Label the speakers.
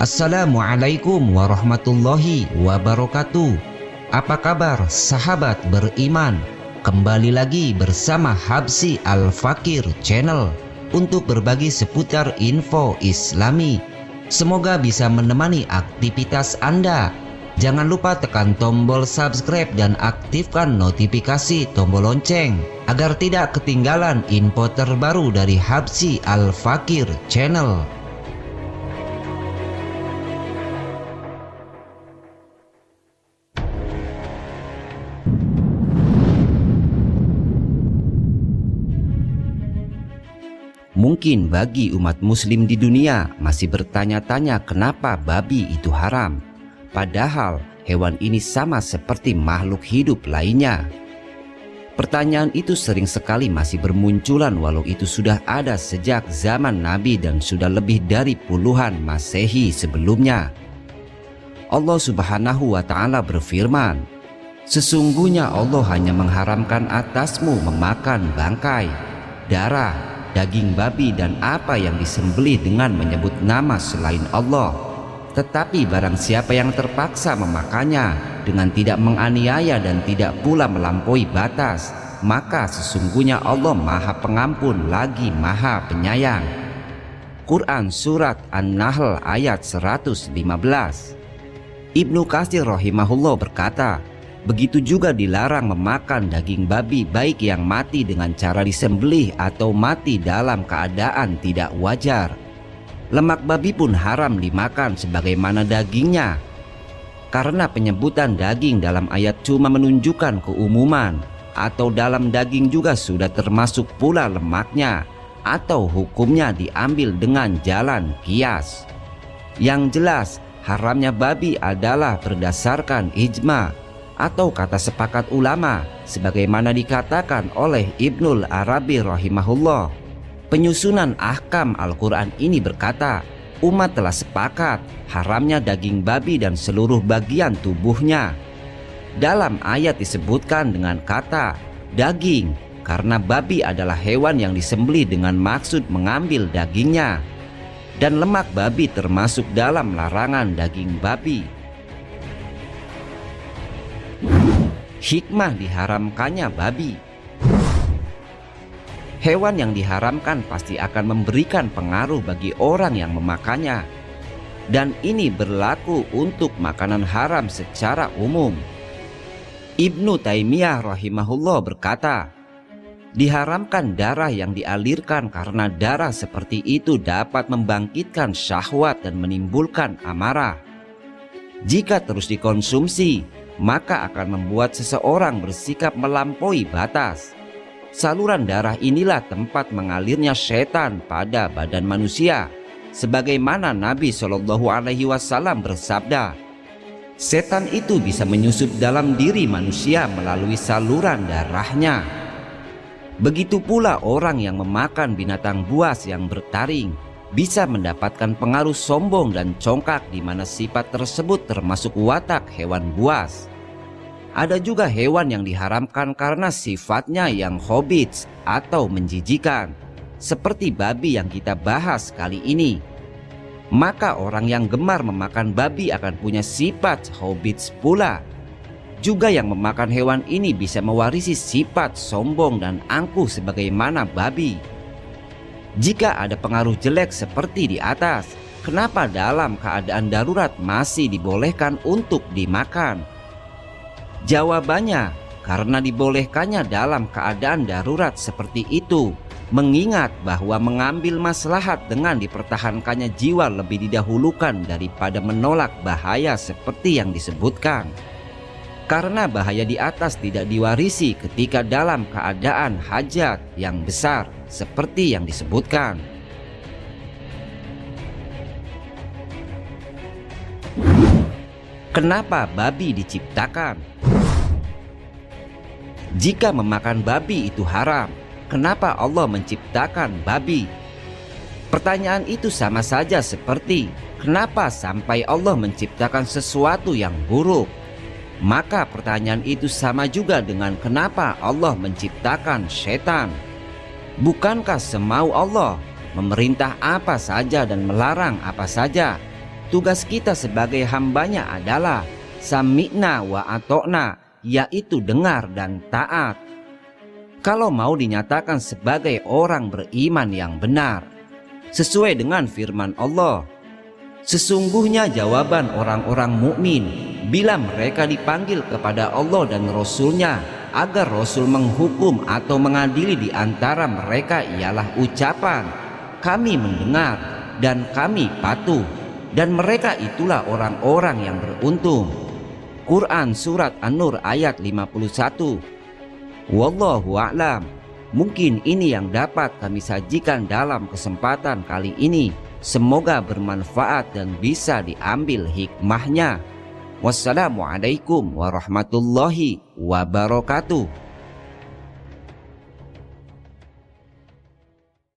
Speaker 1: Assalamualaikum warahmatullahi wabarakatuh. Apa kabar sahabat beriman? Kembali lagi bersama Habsy Al-Fakir Channel untuk berbagi seputar info Islami. Semoga bisa menemani aktivitas Anda. Jangan lupa tekan tombol subscribe dan aktifkan notifikasi tombol lonceng agar tidak ketinggalan info terbaru dari Habsy Al-Fakir Channel. Mungkin bagi umat muslim di dunia masih bertanya-tanya kenapa babi itu haram. Padahal hewan ini sama seperti makhluk hidup lainnya. Pertanyaan itu sering sekali masih bermunculan walau itu sudah ada sejak zaman Nabi dan sudah lebih dari puluhan Masehi sebelumnya. Allah Subhanahu wa Ta'ala berfirman, "Sesungguhnya Allah hanya mengharamkan atasmu memakan bangkai, darah, daging babi dan apa yang disembelih dengan menyebut nama selain Allah. Tetapi barang siapa yang terpaksa memakannya dengan tidak menganiaya dan tidak pula melampaui batas, maka sesungguhnya Allah Maha Pengampun lagi Maha Penyayang." Quran Surat An-Nahl ayat 115. Ibnu Katsir rahimahullah berkata, begitu juga dilarang memakan daging babi baik yang mati dengan cara disembelih atau mati dalam keadaan tidak wajar. Lemak babi pun haram dimakan sebagaimana dagingnya. Karena penyebutan daging dalam ayat cuma menunjukkan keumuman, atau dalam daging juga sudah termasuk pula lemaknya, atau hukumnya diambil dengan jalan qiyas. Yang jelas haramnya babi adalah berdasarkan ijma atau kata sepakat ulama, sebagaimana dikatakan oleh Ibnul Arabi rahimahullah. Penyusunan ahkam Al-Quran ini berkata, umat telah sepakat haramnya daging babi dan seluruh bagian tubuhnya. Dalam ayat disebutkan dengan kata daging karena babi adalah hewan yang disembelih dengan maksud mengambil dagingnya, dan lemak babi termasuk dalam larangan daging babi. Hikmah diharamkannya babi. Hewan yang diharamkan pasti akan memberikan pengaruh bagi orang yang memakannya, dan ini berlaku untuk makanan haram secara umum. Ibnu Taimiyah rahimahullah berkata, diharamkan darah yang dialirkan karena darah seperti itu dapat membangkitkan syahwat dan menimbulkan amarah. Jika terus dikonsumsi, maka akan membuat seseorang bersikap melampaui batas. Saluran darah inilah tempat mengalirnya setan pada badan manusia, sebagaimana Nabi Shallallahu Alaihi Wasallam bersabda, setan itu bisa menyusup dalam diri manusia melalui saluran darahnya. Begitu pula orang yang memakan binatang buas yang bertaring bisa mendapatkan pengaruh sombong dan congkak, di mana sifat tersebut termasuk watak hewan buas. Ada juga hewan yang diharamkan karena sifatnya yang khobits atau menjijikan, seperti babi yang kita bahas kali ini. Maka orang yang gemar memakan babi akan punya sifat khobits pula. Juga yang memakan hewan ini bisa mewarisi sifat sombong dan angkuh sebagaimana babi. Jika ada pengaruh jelek seperti di atas, kenapa dalam keadaan darurat masih dibolehkan untuk dimakan? Jawabannya, karena dibolehkannya dalam keadaan darurat seperti itu, mengingat bahwa mengambil maslahat dengan dipertahankannya jiwa lebih didahulukan daripada menolak bahaya seperti yang disebutkan. Karena bahaya di atas tidak diwarisi ketika dalam keadaan hajat yang besar seperti yang disebutkan. Kenapa babi diciptakan? Jika memakan babi itu haram, kenapa Allah menciptakan babi? Pertanyaan itu sama saja seperti kenapa sampai Allah menciptakan sesuatu yang buruk? Maka pertanyaan itu sama juga dengan kenapa Allah menciptakan setan. Bukankah semau Allah memerintah apa saja dan melarang apa saja? Tugas kita sebagai hambanya adalah sami'na wa atokna, yaitu dengar dan taat. Kalau mau dinyatakan sebagai orang beriman yang benar, sesuai dengan firman Allah, sesungguhnya jawaban orang-orang mukmin bila mereka dipanggil kepada Allah dan Rasul-Nya agar Rasul menghukum atau mengadili di antara mereka ialah ucapan, kami mendengar dan kami patuh, dan mereka itulah orang-orang yang beruntung. Quran Surat An-Nur ayat 51. Wallahu a'lam. Mungkin ini yang dapat kami sajikan dalam kesempatan kali ini. Semoga bermanfaat dan bisa diambil hikmahnya. Wassalamualaikum warahmatullahi wabarakatuh.